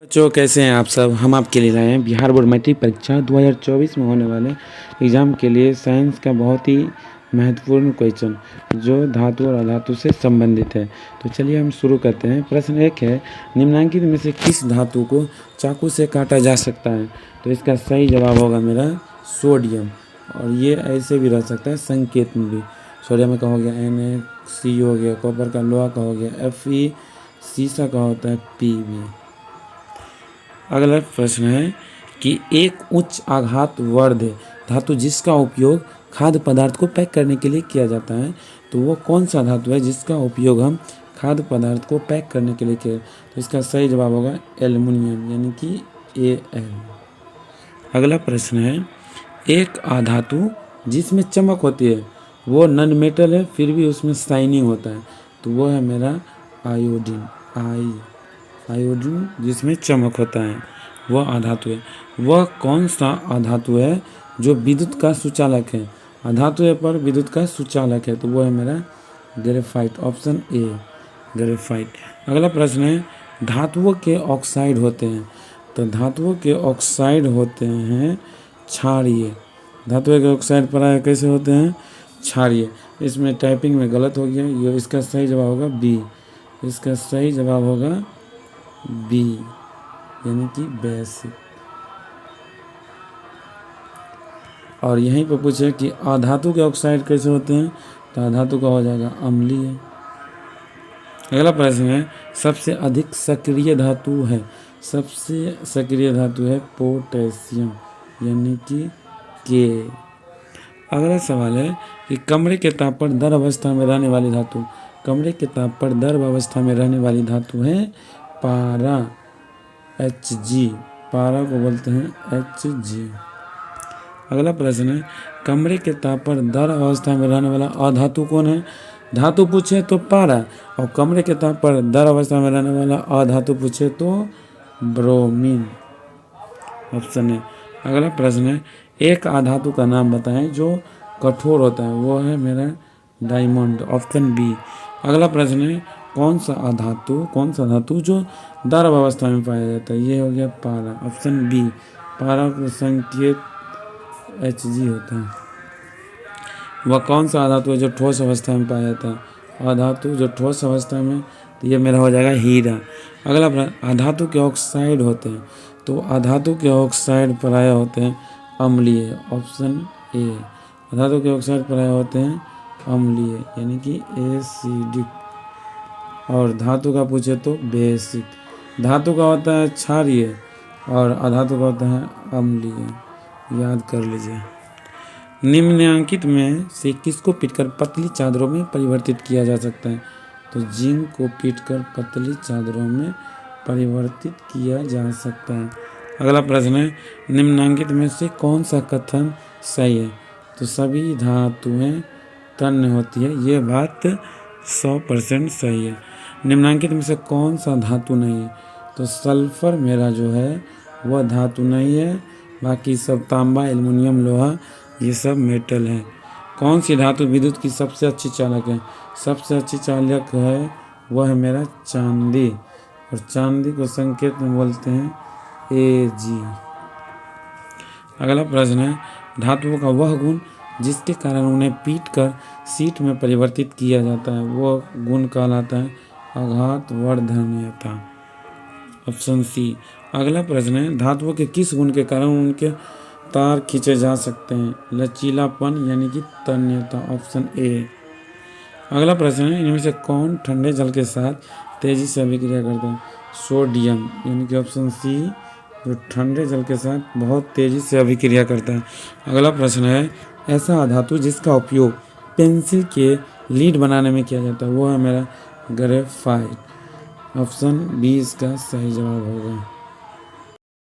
बच्चों कैसे हैं आप सब। हम आपके लिए लाए हैं बिहार बोर्ड मैट्रिक परीक्षा 2024 में होने वाले एग्ज़ाम के लिए साइंस का बहुत ही महत्वपूर्ण क्वेश्चन जो धातु और अधातु से संबंधित है। तो चलिए हम शुरू करते हैं। प्रश्न 1 है, निम्नलिखित में से किस धातु को चाकू से काटा जा सकता है। तो इसका सही जवाब होगा मेरा सोडियम। और ये ऐसे भी रह सकता है संकेत में भी। सोडियम का हो गया Na, हो गया, कॉपर का लोहा का हो गया Fe, सीसा का होता है Pb। अगला प्रश्न है कि एक उच्च आघात वर्ध धातु जिसका उपयोग खाद्य पदार्थ को पैक करने के लिए किया जाता है, तो वो कौन सा धातु है जिसका उपयोग हम खाद्य पदार्थ को पैक करने के लिए किया। तो इसका सही जवाब होगा एल्युमिनियम यानी कि Al। अगला प्रश्न है, एक अधातु जिसमें चमक होती है वो नॉन मेटल है फिर भी उसमें शाइनिंग होता है, तो वो है मेरा आयोडीन। आयोडीन जिसमें चमक होता है वह अधातु है। वह कौन सा अधातु है जो विद्युत का सुचालक है। अधातु है पर विद्युत का सुचालक है, तो वो है मेरा ग्रेफाइट, ऑप्शन ए ग्रेफाइट। अगला प्रश्न है, धातुओं के ऑक्साइड होते हैं, तो धातुओं के ऑक्साइड होते हैं क्षारीय। धातुओं के ऑक्साइड प्रायः कैसे होते हैं, क्षारीय। इसमें टाइपिंग में गलत हो गया, ये इसका सही जवाब होगा बी। इसका सही जवाब होगा बी यानी कि बेसिक। और यहीं पर पूछे कि अधातु के ऑक्साइड कैसे होते हैं, तो अधातु का हो जाएगा अम्लीय। अगला प्रश्न है, सबसे अधिक सक्रिय धातु है। सबसे सक्रिय धातु है पोटेशियम यानी कि के। अगला सवाल है कि कमरे के ताप पर द्रव अवस्था में रहने वाली धातु। कमरे के ताप पर द्रव अवस्था में रहने वाली धातु है पारा, Hg। पारा को बोलते हैं Hg। अगला प्रश्न है, कमरे के ताप पर द्रव अवस्था में रहने वाला अधातु कौन है। धातु पूछे तो पारा, और कमरे के ताप पर द्रव अवस्था में रहने वाला अधातु पूछे तो ब्रोमीन, ऑप्शन है। अगला प्रश्न है, एक अधातु का नाम बताएं जो कठोर होता है, वो है मेरा डायमंड, ऑप्शन बी। अगला प्रश्न है, कौन सा धातु जो द्रव अवस्था में पाया जाता है, ये हो गया पारा, ऑप्शन बी। पारा का संकेत Hg होता है। वह कौन सा धातु है जो ठोस अवस्था में पाया जाता है। अधातु जो ठोस अवस्था में, तो ये मेरा हो जाएगा हीरा। अगला प्रश्न, अधातु के ऑक्साइड होते हैं, तो अधातु के ऑक्साइड प्रायः होते हैं अम्लीय, ऑप्शन ए। अधातु के ऑक्साइड प्रायः होते हैं अम्लीय यानी कि एसिडिक। और धातु का पूछे तो बेसिक। धातु का होता है क्षारीय और अधातु का होता है अम्लीय, याद कर लीजिए। निम्नलिखित में से किसको पीटकर पतली चादरों में परिवर्तित किया जा सकता है। तो जिंक को पीटकर पतली चादरों में परिवर्तित किया जा सकता है। अगला प्रश्न है, निम्नलिखित में से कौन सा कथन सही है। तो सभी धातुएं तन्य होती है, ये बात 100% सही है। निम्नलिखित में से कौन सा धातु नहीं है। तो सल्फर मेरा जो है वह धातु नहीं है, बाकी सब तांबा, एल्युमिनियम, लोहा ये सब मेटल है। कौन सी धातु विद्युत की सबसे अच्छी चालक है। सबसे अच्छी चालक है वह है मेरा चांदी, और चांदी को संकेत में बोलते हैं Ag। अगला प्रश्न है, धातुओं का वह गुण जिसके कारण उन्हें पीटकर शीट में परिवर्तित किया जाता है, वो गुण कहलाता है आघात वर्धनीयता, ऑप्शन सी। अगला प्रश्न है, धातुओं के किस गुण के कारण उनके तार खींचे जा सकते हैं। लचीलापन यानी कि तन्यता, ऑप्शन ए। अगला प्रश्न है, इनमें से कौन ठंडे जल के साथ तेजी से अभिक्रिया करता है। सोडियम यानी कि ऑप्शन सी, जो ठंडे जल के साथ बहुत तेजी से अभिक्रिया करता है। अगला प्रश्न है, ऐसा धातु जिसका उपयोग पेंसिल के लीड बनाने में किया जाता है, वो है मेरा ग्रेफाइट, ऑप्शन बी इसका सही जवाब होगा।